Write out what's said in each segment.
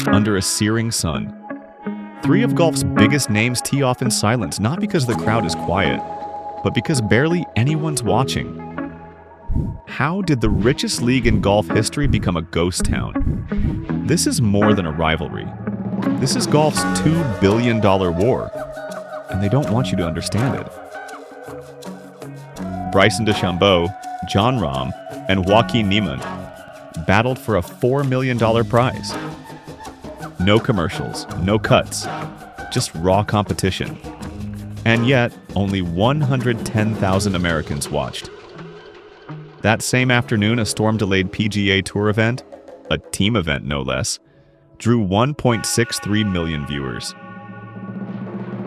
Under a searing sun, three of golf's biggest names tee off in silence, not because the crowd is quiet, but because barely anyone's watching. How did the richest league in golf history become a ghost town? This is more than a rivalry. This is golf's $2 billion war, and they don't want you to understand it. Bryson DeChambeau, Jon Rahm, and Joaquin Niemann battled for a $4 million prize. No commercials, no cuts, just raw competition. And yet, only 110,000 Americans watched. That same afternoon, a storm-delayed PGA Tour event, a team event no less, drew 1.63 million viewers.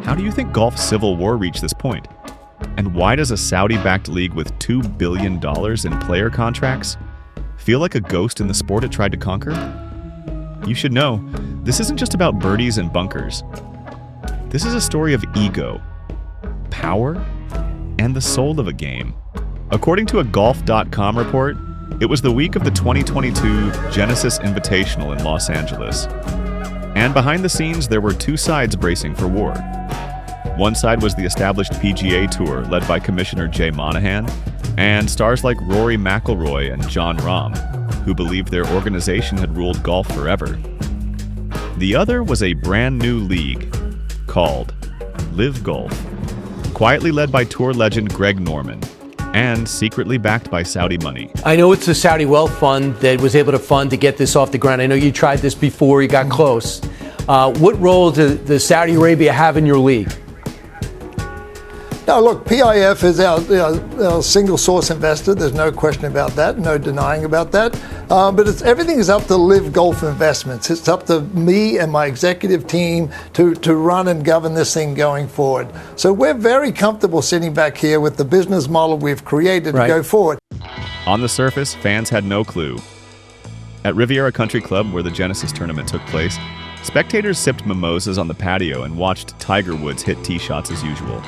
How do you think golf's civil war reached this point? And why does a Saudi-backed league with $2 billion in player contracts feel like a ghost in the sport it tried to conquer? You should know, this isn't just about birdies and bunkers. This is a story of ego, power, and the soul of a game. According to a Golf.com report, it was the week of the 2022 Genesis Invitational in Los Angeles. And behind the scenes, there were two sides bracing for war. One side was the established PGA Tour, led by Commissioner Jay Monahan, and stars like Rory McIlroy and Jon Rahm, who believed their organization had ruled golf forever. The other was a brand new league called LIV Golf, quietly led by tour legend Greg Norman, and secretly backed by Saudi money. I know it's a Saudi wealth fund that was able to fund to get this off the ground. I know you tried this before, you got close. What role does Saudi Arabia have in your league? Now, look, PIF is our single source investor. There's no question about that, no denying about that. But everything is up to LIV Golf Investments. It's up to me and my executive team to run and govern this thing going forward. So we're very comfortable sitting back here with the business model we've created to go forward. On the surface, fans had no clue. At Riviera Country Club, where the Genesis tournament took place, spectators sipped mimosas on the patio and watched Tiger Woods hit tee shots as usual.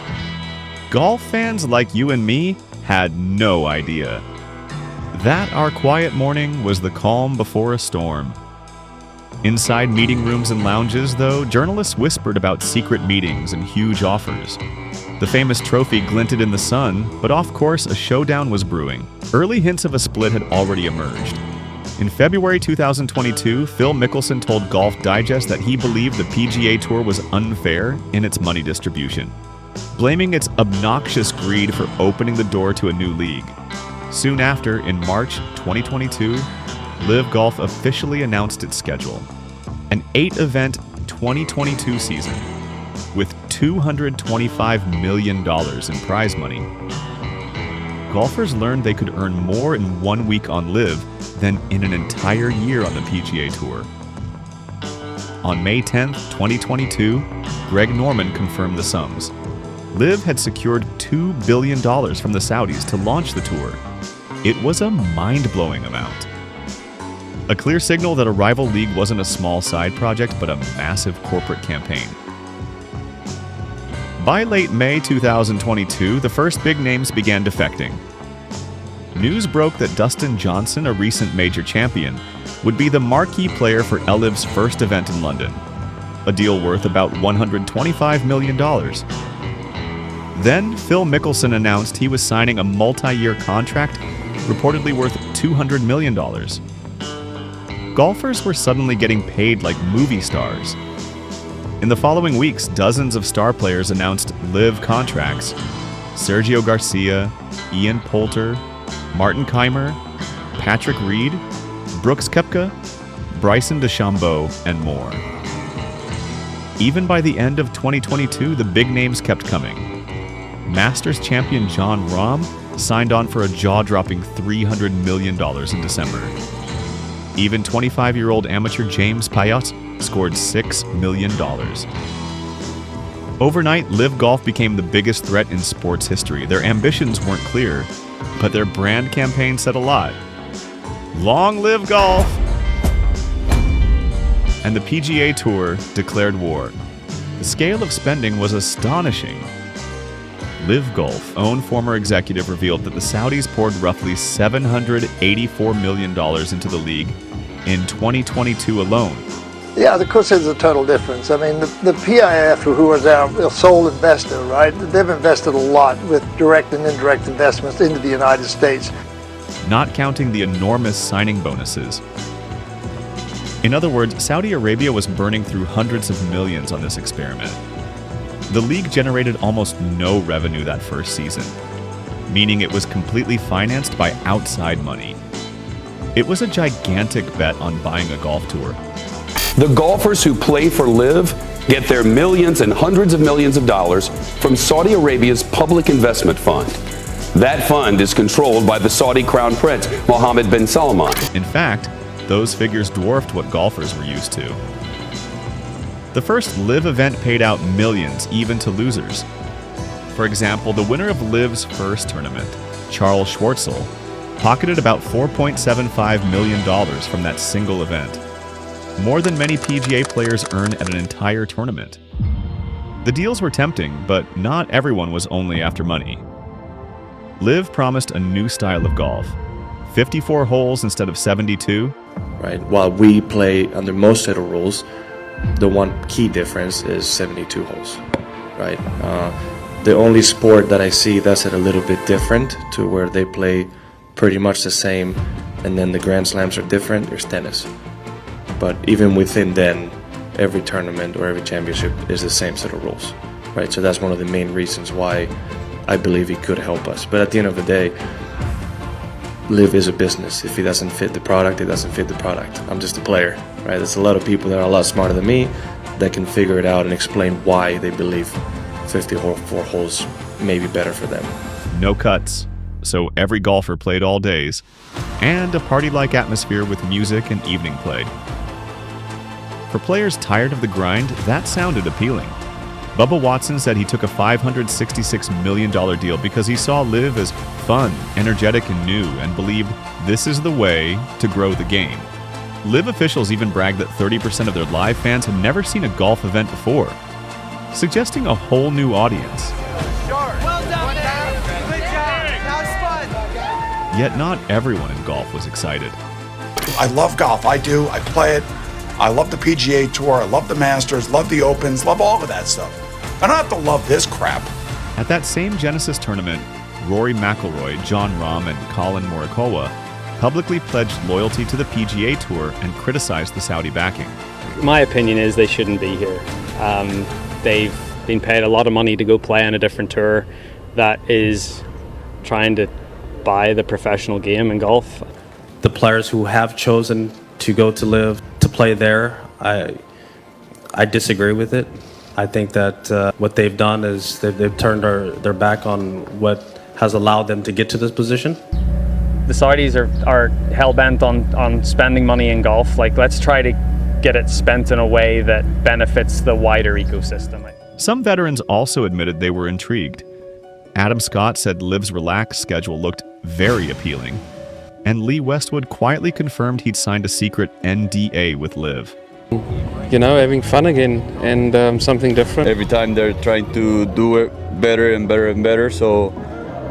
Golf fans like you and me had no idea. That our quiet morning was the calm before a storm. Inside meeting rooms and lounges, though, journalists whispered about secret meetings and huge offers. The famous trophy glinted in the sun, but off course a showdown was brewing. Early hints of a split had already emerged. In February 2022, Phil Mickelson told Golf Digest that he believed the PGA Tour was unfair in its money distribution, blaming its obnoxious greed for opening the door to a new league. Soon after, in March 2022, LIV Golf officially announced its schedule. An 8-event 2022 season with $225 million in prize money. Golfers learned they could earn more in 1 week on LIV than in an entire year on the PGA Tour. On May 10, 2022, Greg Norman confirmed the sums. LIV had secured $2 billion from the Saudis to launch the tour. It was a mind-blowing amount. A clear signal that a rival league wasn't a small side project, but a massive corporate campaign. By late May 2022, the first big names began defecting. News broke that Dustin Johnson, a recent major champion, would be the marquee player for LIV's first event in London, a deal worth about $125 million. Then, Phil Mickelson announced he was signing a multi-year contract reportedly worth $200 million. Golfers were suddenly getting paid like movie stars. In the following weeks, dozens of star players announced LIV contracts. Sergio Garcia, Ian Poulter, Martin Kaymer, Patrick Reed, Brooks Koepka, Bryson DeChambeau, and more. Even by the end of 2022, the big names kept coming. Masters champion Jon Rahm signed on for a jaw-dropping $300 million in December. Even 25-year-old amateur James Piot scored $6 million. Overnight, LIV Golf became the biggest threat in sports history. Their ambitions weren't clear, but their brand campaign said a lot. Long live golf! And the PGA Tour declared war. The scale of spending was astonishing. LIV Golf own former executive revealed that the Saudis poured roughly $784 million into the league in 2022 alone. Yeah, of course there's a total difference. I mean, the PIF, who was our sole investor, right, they've invested a lot with direct and indirect investments into the United States. Not counting the enormous signing bonuses. In other words, Saudi Arabia was burning through hundreds of millions on this experiment. The league generated almost no revenue that first season, meaning it was completely financed by outside money. It was a gigantic bet on buying a golf tour. The golfers who play for LIV get their millions and hundreds of millions of dollars from Saudi Arabia's public investment fund. That fund is controlled by the Saudi Crown Prince, Mohammed bin Salman. In fact, those figures dwarfed what golfers were used to. The first LIV event paid out millions, even to losers. For example, the winner of LIV's first tournament, Charles Schwartzel, pocketed about $4.75 million from that single event. More than many PGA players earn at an entire tournament. The deals were tempting, but not everyone was only after money. LIV promised a new style of golf. 54 holes instead of 72. Right. While we play under most set of rules, the one key difference is 72 holes. Right. The only sport that I see that's a little bit different to where they play pretty much the same, and then the Grand Slams are different, is tennis. But even within then, every tournament or every championship is the same set of rules. Right. So that's one of the main reasons why I believe it could help us. But at the end of the day, LIV is a business. If it doesn't fit the product, it doesn't fit the product. I'm just a player, right? There's a lot of people that are a lot smarter than me that can figure it out and explain why they believe 54 holes may be better for them. No cuts, so every golfer played all days, and a party-like atmosphere with music and evening play. For players tired of the grind, that sounded appealing. Bubba Watson said he took a $566 million deal because he saw LIV as fun, energetic, and new, and believed this is the way to grow the game. LIV officials even bragged that 30% of their live fans had never seen a golf event before, suggesting a whole new audience. Well done, man. Good job. That was fun. Yet not everyone in golf was excited. I love golf. I do. I play it. I love the PGA Tour. I love the Masters. Love the Opens. Love all of that stuff. I don't have to love this crap. At that same Genesis tournament, Rory McIlroy, John Rahm, and Colin Morikawa publicly pledged loyalty to the PGA Tour and criticized the Saudi backing. My opinion is they shouldn't be here. They've been paid a lot of money to go play on a different tour that is trying to buy the professional game in golf. The players who have chosen to go to LIV to play there, I disagree with it. I think that what they've done is they've turned their back on what has allowed them to get to this position. The Saudis are hell-bent on spending money in golf. Like, let's try to get it spent in a way that benefits the wider ecosystem. Some veterans also admitted they were intrigued. Adam Scott said LIV's relaxed schedule looked very appealing, and Lee Westwood quietly confirmed he'd signed a secret NDA with LIV. You know, having fun again and something different. Every time they're trying to do it better and better and better, so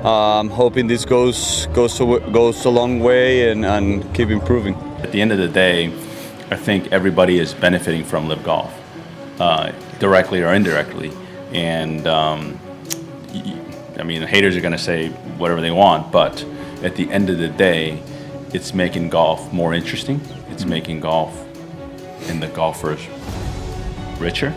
I'm hoping this goes a long way and keep improving. At the end of the day, I think everybody is benefiting from LIV Golf, directly or indirectly. And I mean, the haters are going to say whatever they want, but at the end of the day, it's making golf more interesting. It's making golf and the golfers richer,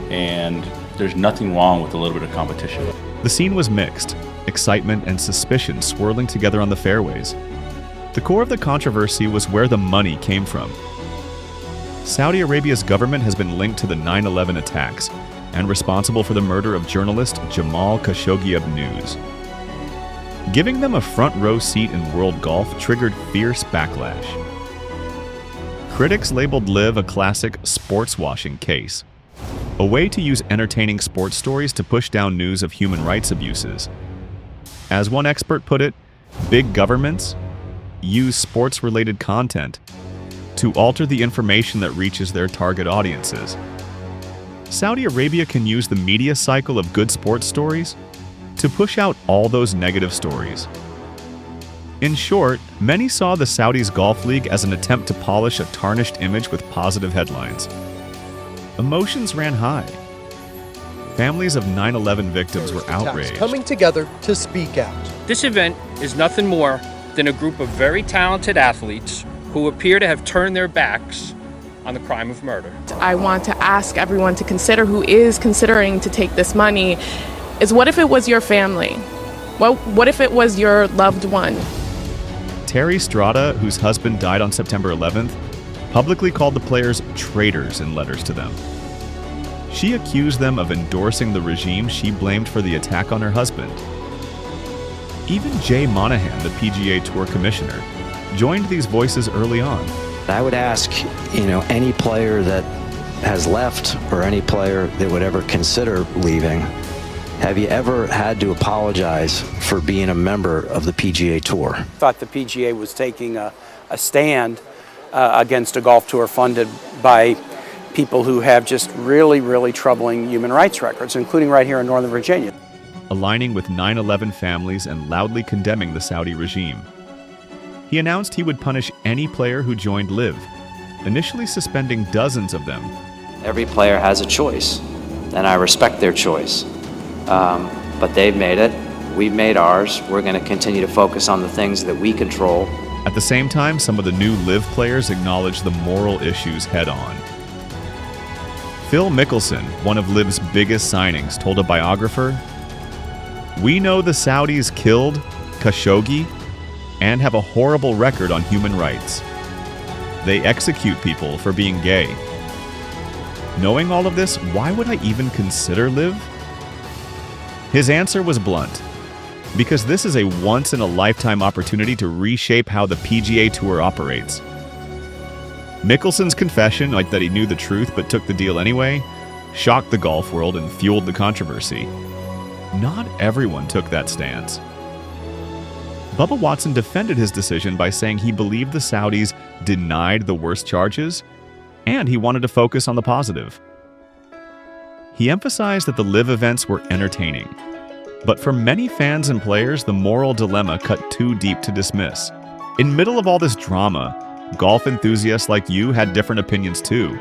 and there's nothing wrong with a little bit of competition. The scene was mixed, excitement and suspicion swirling together on the fairways. The core of the controversy was where the money came from. Saudi Arabia's government has been linked to the 9/11 attacks and responsible for the murder of journalist Jamal Khashoggi of News. Giving them a front row seat in world golf triggered fierce backlash. Critics labeled LIV a classic sports washing case, a way to use entertaining sports stories to push down news of human rights abuses. As one expert put it, big governments use sports-related content to alter the information that reaches their target audiences. Saudi Arabia can use the media cycle of good sports stories to push out all those negative stories. In short, many saw the Saudis Golf League as an attempt to polish a tarnished image with positive headlines. Emotions ran high. Families of 9/11 victims were outraged. Coming together to speak out. This event is nothing more than a group of very talented athletes who appear to have turned their backs on the crime of murder. I want to ask everyone to consider, who is considering to take this money, is what if it was your family? What if it was your loved one? Terry Strada, whose husband died on September 11th, publicly called the players traitors in letters to them. She accused them of endorsing the regime she blamed for the attack on her husband. Even Jay Monahan, the PGA Tour commissioner, joined these voices early on. I would ask, any player that has left or any player that would ever consider leaving, have you ever had to apologize for being a member of the PGA Tour? I thought the PGA was taking a stand against a golf tour funded by people who have just really, really troubling human rights records, including right here in Northern Virginia. Aligning with 9/11 families and loudly condemning the Saudi regime. He announced he would punish any player who joined LIV, initially suspending dozens of them. Every player has a choice, and I respect their choice. But they've made it. We've made ours. We're going to continue to focus on the things that we control. At the same time, some of the new LIV players acknowledged the moral issues head-on. Phil Mickelson, one of LIV's biggest signings, told a biographer, "We know the Saudis killed Khashoggi and have a horrible record on human rights. They execute people for being gay. Knowing all of this, why would I even consider LIV?" His answer was blunt. Because this is a once-in-a-lifetime opportunity to reshape how the PGA Tour operates. Mickelson's confession, like that he knew the truth but took the deal anyway, shocked the golf world and fueled the controversy. Not everyone took that stance. Bubba Watson defended his decision by saying he believed the Saudis denied the worst charges, and he wanted to focus on the positive. He emphasized that the LIV events were entertaining, but for many fans and players, the moral dilemma cut too deep to dismiss. In middle of all this drama, golf enthusiasts like you had different opinions too.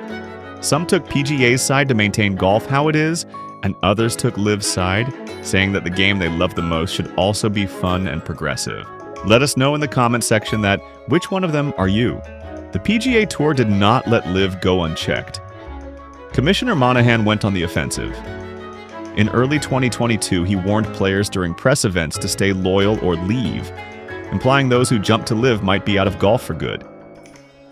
Some took PGA's side to maintain golf how it is, and others took LIV's side, saying that the game they love the most should also be fun and progressive. Let us know in the comments section which one of them are you? The PGA Tour did not let LIV go unchecked. Commissioner Monahan went on the offensive. In early 2022, he warned players during press events to stay loyal or leave, implying those who jumped to LIV might be out of golf for good.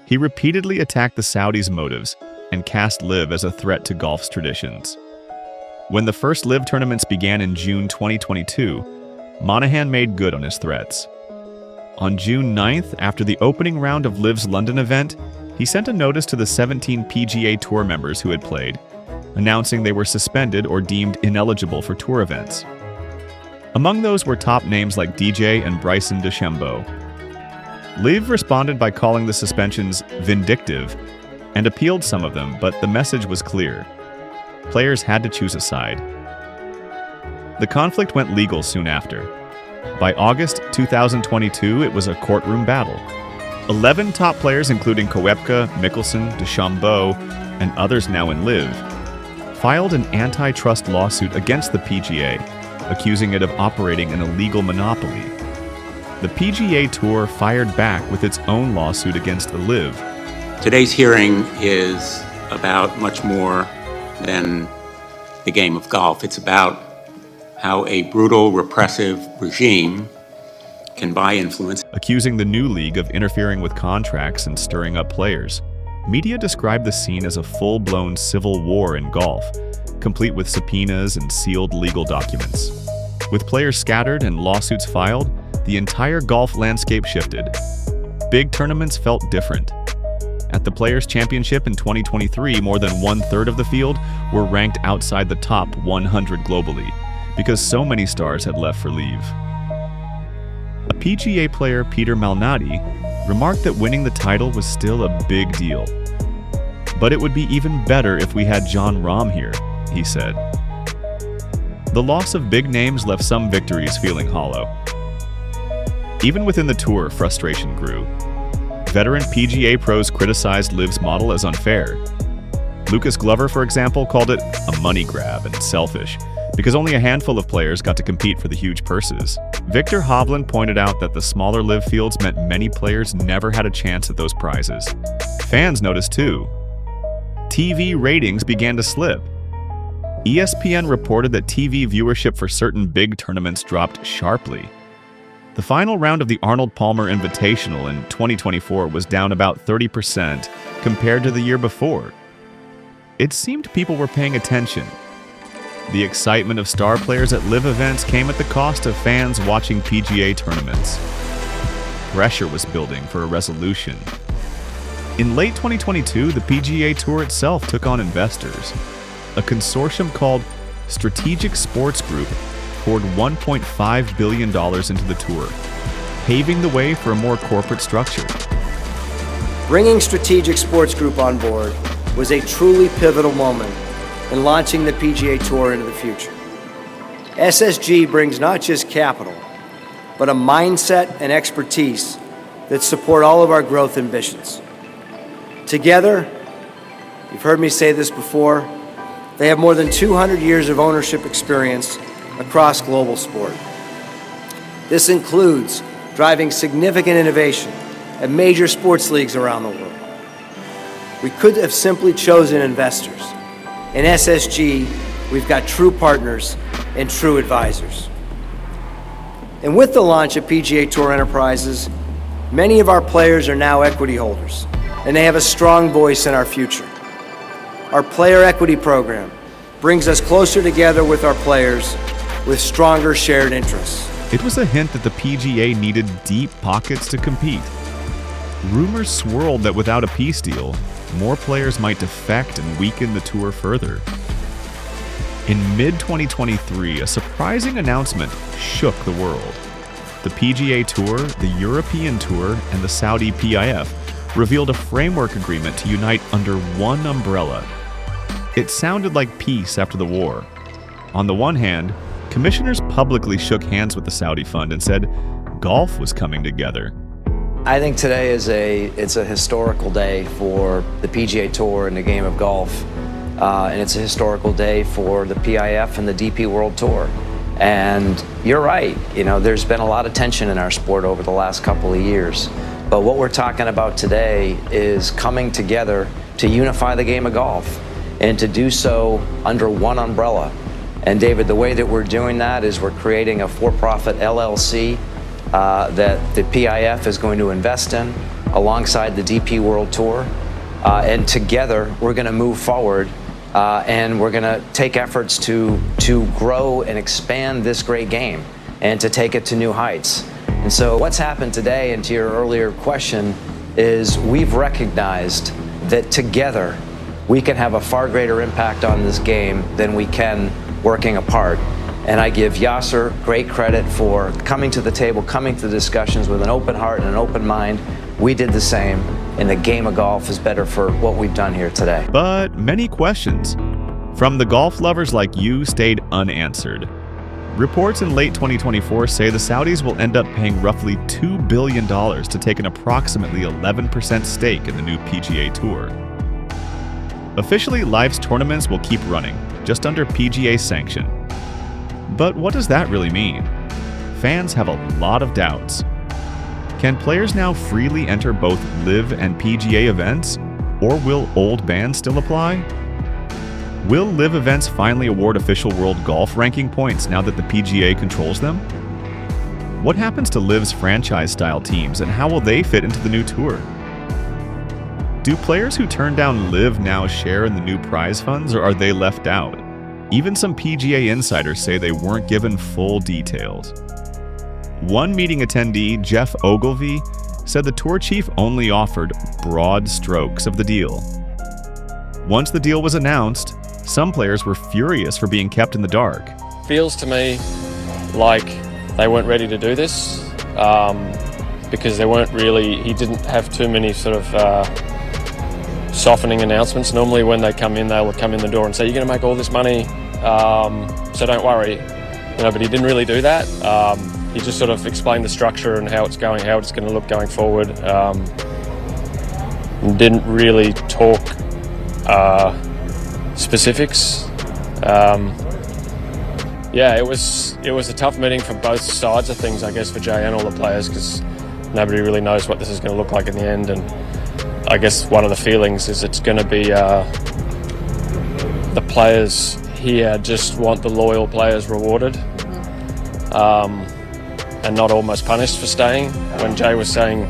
He repeatedly attacked the Saudis' motives and cast LIV as a threat to golf's traditions. When the first LIV tournaments began in June 2022, Monahan made good on his threats. On June 9th, after the opening round of LIV's London event, he sent a notice to the 17 PGA Tour members who had played, announcing they were suspended or deemed ineligible for tour events. Among those were top names like DJ and Bryson DeChambeau. LIV responded by calling the suspensions vindictive and appealed some of them, but the message was clear. Players had to choose a side. The conflict went legal soon after. By August 2022, it was a courtroom battle. 11 top players, including Koepka, Mickelson, DeChambeau, and others now in LIV, filed an antitrust lawsuit against the PGA, accusing it of operating an illegal monopoly. The PGA Tour fired back with its own lawsuit against the LIV. Today's hearing is about much more than the game of golf. It's about how a brutal, repressive regime can buy influence. Accusing the new league of interfering with contracts and stirring up players. Media described the scene as a full-blown civil war in golf, complete with subpoenas and sealed legal documents. With players scattered and lawsuits filed, the entire golf landscape shifted. Big tournaments felt different. At the Players' Championship in 2023, more than one-third of the field were ranked outside the top 100 globally, because so many stars had left for LIV. A PGA player, Peter Malnati, remarked that winning the title was still a big deal. But it would be even better if we had Jon Rahm here, he said. the loss of big names left some victories feeling hollow. Even within the tour, frustration grew. Veteran PGA pros criticized LIV's model as unfair. Lucas Glover, for example, called it a money grab and selfish, because only a handful of players got to compete for the huge purses. Victor Hovland pointed out that the smaller LIV fields meant many players never had a chance at those prizes. Fans noticed too. TV ratings began to slip. ESPN reported that TV viewership for certain big tournaments dropped sharply. The final round of the Arnold Palmer Invitational in 2024 was down about 30% compared to the year before. It seemed people were paying attention. The excitement of star players at LIV events came at the cost of fans watching PGA tournaments. Pressure was building for a resolution. In late 2022, the PGA Tour itself took on investors. A consortium called Strategic Sports Group poured $1.5 billion into the tour, paving the way for a more corporate structure. Bringing Strategic Sports Group on board was a truly pivotal moment in launching the PGA Tour into the future. SSG brings not just capital, but a mindset and expertise that support all of our growth ambitions. Together, you've heard me say this before, they have more than 200 years of ownership experience across global sport. This includes driving significant innovation at major sports leagues around the world. We could have simply chosen investors. In SSG, we've got true partners and true advisors. And with the launch of PGA Tour Enterprises, many of our players are now equity holders, and they have a strong voice in our future. Our player equity program brings us closer together with our players with stronger shared interests. It was a hint that the PGA needed deep pockets to compete. Rumors swirled that without a peace deal, more players might defect and weaken the tour further. In mid-2023, a surprising announcement shook the world. The PGA Tour, the European Tour, and the Saudi PIF revealed a framework agreement to unite under one umbrella. It sounded like peace after the war. On the one hand, commissioners publicly shook hands with the Saudi fund and said golf was coming together. I think today is it's a historical day for the PGA Tour and the game of golf. And it's a historical day for the PIF and the DP World Tour. And you're right, there's been a lot of tension in our sport over the last couple of years. But what we're talking about today is coming together to unify the game of golf and to do so under one umbrella. And David, the way that we're doing that is we're creating a for-profit LLC that the PIF is going to invest in alongside the DP World Tour. And together, we're going to move forward and we're going to take efforts to grow and expand this great game and to take it to new heights. And so what's happened today, and to your earlier question, is we've recognized that together we can have a far greater impact on this game than we can working apart. And I give Yasser great credit for coming to the table, coming to the discussions with an open heart and an open mind. We did the same, and the game of golf is better for what we've done here today. But many questions from the golf lovers like you stayed unanswered. Reports in late 2024 say the Saudis will end up paying roughly $2 billion to take an approximately 11% stake in the new PGA Tour. Officially, LIV's tournaments will keep running, just under PGA sanction. But what does that really mean? Fans have a lot of doubts. Can players now freely enter both LIV and PGA events, or will old bans still apply? Will LIV events finally award official world golf ranking points now that the PGA controls them? What happens to LIV's franchise-style teams, and how will they fit into the new tour? Do players who turn down LIV now share in the new prize funds, or are they left out? Even some PGA insiders say they weren't given full details. One meeting attendee, Jeff Ogilvy, said the tour chief only offered broad strokes of the deal. Once the deal was announced, some players were furious for being kept in the dark. Feels to me like they weren't ready to do this because he didn't have too many sort of softening announcements. Normally when they come in, they would come in the door and say, you're going to make all this money, so don't worry. But he didn't really do that. He just sort of explained the structure and how it's going to look going forward. Didn't really talk specifics. It was a tough meeting for both sides of things, I guess, for Jay and all the players, because nobody really knows what this is going to look like in the end. And I guess one of the feelings is it's going to be the players here just want the loyal players rewarded, and not almost punished for staying. When Jay was saying,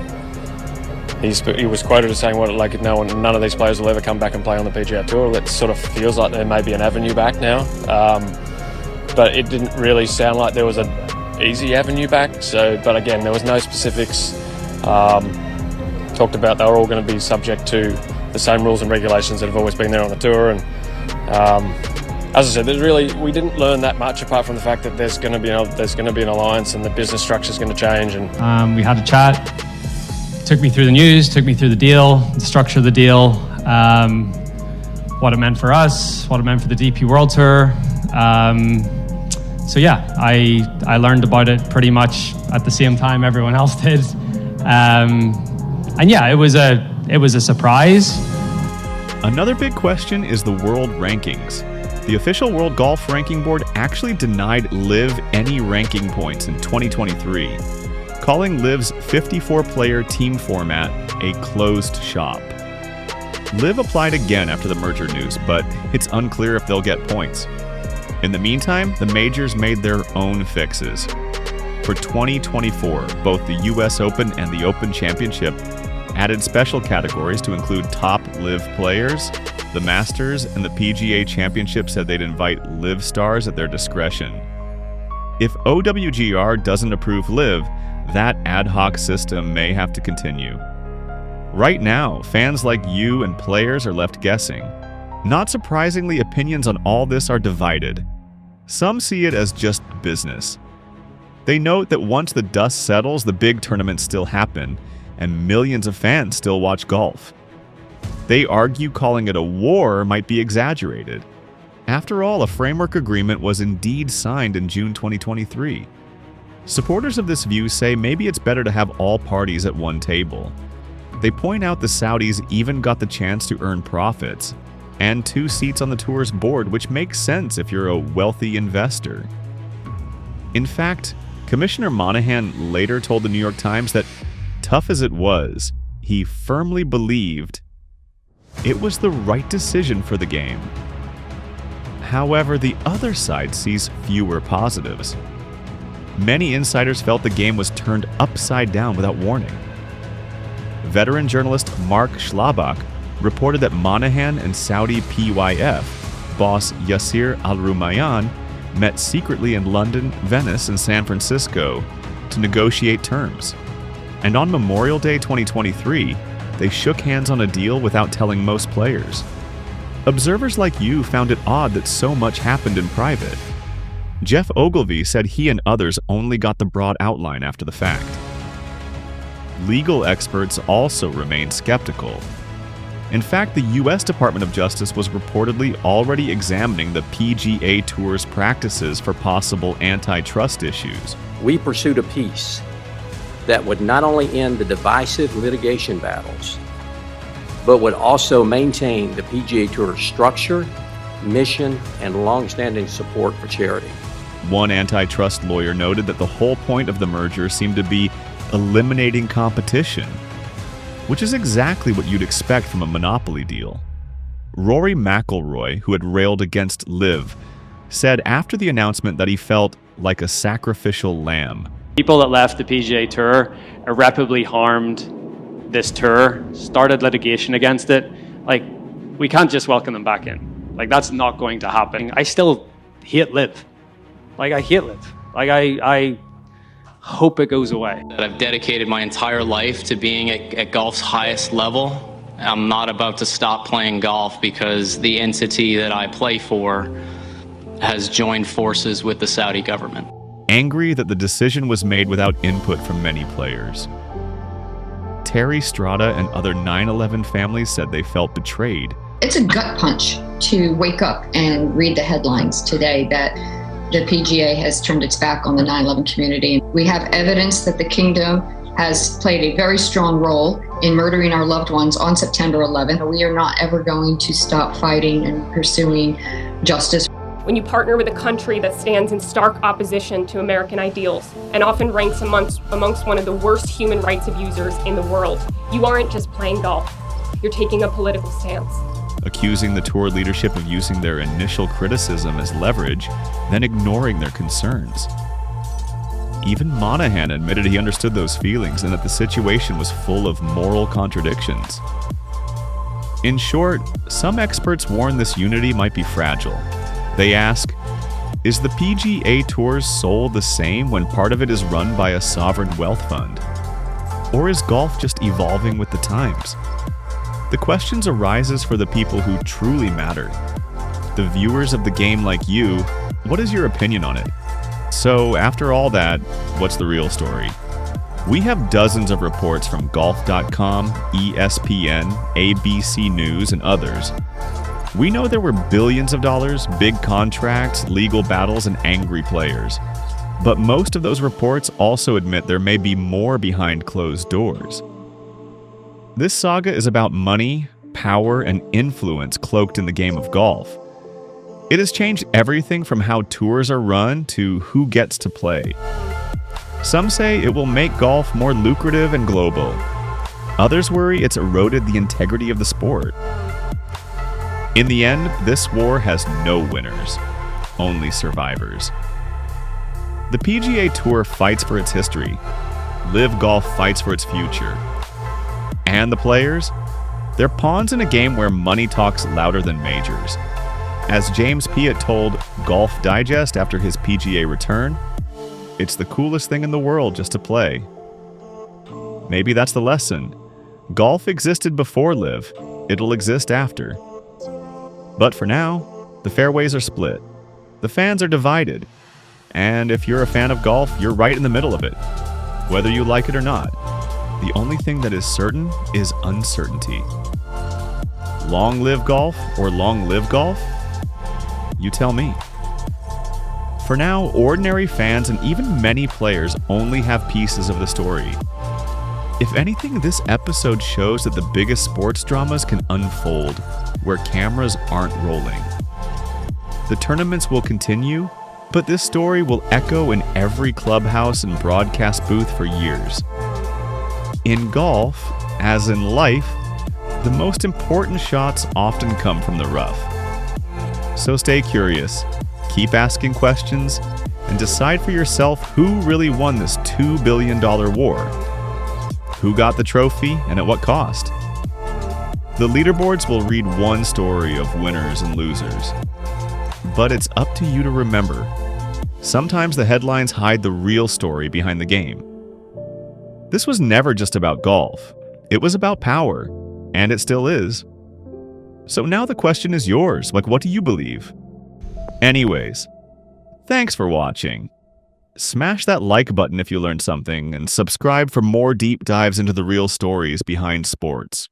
he was quoted as saying, none of these players will ever come back and play on the PGA Tour. It sort of feels like there may be an avenue back now. But it didn't really sound like there was an easy avenue back. But again, there was no specifics. Talked about they were all going to be subject to the same rules and regulations that have always been there on the tour. And as I said, we didn't learn that much apart from the fact that there's going to be an alliance and the business structure is going to change. And we had a chat. Took me through the news, took me through the deal, the structure of the deal, what it meant for us, what it meant for the DP World Tour. I learned about it pretty much at the same time everyone else did. It was a surprise. Another big question is the world rankings. The official World Golf Ranking Board actually denied LIV any ranking points in 2023, calling LIV's 54-player team format a closed shop. LIV applied again after the merger news, but it's unclear if they'll get points. In the meantime, the majors made their own fixes. For 2024, both the US Open and the Open Championship added special categories to include top LIV players. The Masters and the PGA Championship said they'd invite LIV stars at their discretion. If OWGR doesn't approve LIV, that ad hoc system may have to continue. Right now, fans like you and players are left guessing. Not surprisingly, opinions on all this are divided. Some see it as just business. They note that once the dust settles, the big tournaments still happen, and millions of fans still watch golf. They argue calling it a war might be exaggerated. After all, a framework agreement was indeed signed in June 2023. Supporters of this view say maybe it's better to have all parties at one table. They point out the Saudis even got the chance to earn profits, and 2 seats on the tour's board, which makes sense if you're a wealthy investor. In fact, Commissioner Monahan later told the New York Times that, tough as it was, he firmly believed it was the right decision for the game. However, the other side sees fewer positives. Many insiders felt the game was turned upside down without warning. Veteran journalist Mark Schlabach reported that Monahan and Saudi PYF boss Yasir Al-Rumayyan met secretly in London, Venice, and San Francisco to negotiate terms. And on Memorial Day 2023, they shook hands on a deal without telling most players. Observers like you found it odd that so much happened in private. Jeff Ogilvy said he and others only got the broad outline after the fact. Legal experts also remained skeptical. In fact, the U.S. Department of Justice was reportedly already examining the PGA Tour's practices for possible antitrust issues. We pursued a peace that would not only end the divisive litigation battles, but would also maintain the PGA Tour's structure, mission, and long-standing support for charity. One antitrust lawyer noted that the whole point of the merger seemed to be eliminating competition, which is exactly what you'd expect from a monopoly deal. Rory McIlroy, who had railed against LIV, said after the announcement that he felt like a sacrificial lamb. People that left the PGA Tour irreparably harmed this tour, started litigation against it. We can't just welcome them back in. That's not going to happen. I still hate LIV. I hate LIV. I hope it goes away. I've dedicated my entire life to being at golf's highest level. I'm not about to stop playing golf because the entity that I play for has joined forces with the Saudi government. Angry that the decision was made without input from many players. Terry Strada and other 9/11 families said they felt betrayed. It's a gut punch to wake up and read the headlines today that the PGA has turned its back on the 9/11 community. We have evidence that the kingdom has played a very strong role in murdering our loved ones on September 11th. We are not ever going to stop fighting and pursuing justice. When you partner with a country that stands in stark opposition to American ideals and often ranks amongst one of the worst human rights abusers in the world, you aren't just playing golf, you're taking a political stance. Accusing the tour leadership of using their initial criticism as leverage, then ignoring their concerns. Even Monahan admitted he understood those feelings and that the situation was full of moral contradictions. In short, some experts warn this unity might be fragile. They ask, is the PGA Tour's soul the same when part of it is run by a sovereign wealth fund? Or is golf just evolving with the times? The questions arises for the people who truly matter. The viewers of the game like you, what is your opinion on it? So after all that, what's the real story? We have dozens of reports from golf.com, ESPN, ABC News, and others. We know there were billions of dollars, big contracts, legal battles, and angry players. But most of those reports also admit there may be more behind closed doors. This saga is about money, power, and influence cloaked in the game of golf. It has changed everything from how tours are run to who gets to play. Some say it will make golf more lucrative and global. Others worry it's eroded the integrity of the sport. In the end, this war has no winners, only survivors. The PGA Tour fights for its history. LIV Golf fights for its future. And the players? They're pawns in a game where money talks louder than majors. As James Piot told Golf Digest after his PGA return, it's the coolest thing in the world just to play. Maybe that's the lesson. Golf existed before LIV. It'll exist after. But for now, the fairways are split. The fans are divided. And if you're a fan of golf, you're right in the middle of it, whether you like it or not. The only thing that is certain is uncertainty. Long live golf or long live golf? You tell me. For now, ordinary fans and even many players only have pieces of the story. If anything, this episode shows that the biggest sports dramas can unfold where cameras aren't rolling. The tournaments will continue, but this story will echo in every clubhouse and broadcast booth for years. In golf, as in life, the most important shots often come from the rough. So stay curious, keep asking questions, and decide for yourself who really won this $2 billion war. Who got the trophy and at what cost? The leaderboards will read one story of winners and losers. But it's up to you to remember. Sometimes the headlines hide the real story behind the game. This was never just about golf. It was about power, and it still is. So now the question is yours, what do you believe? Anyways, thanks for watching. Smash that like button if you learned something, and subscribe for more deep dives into the real stories behind sports.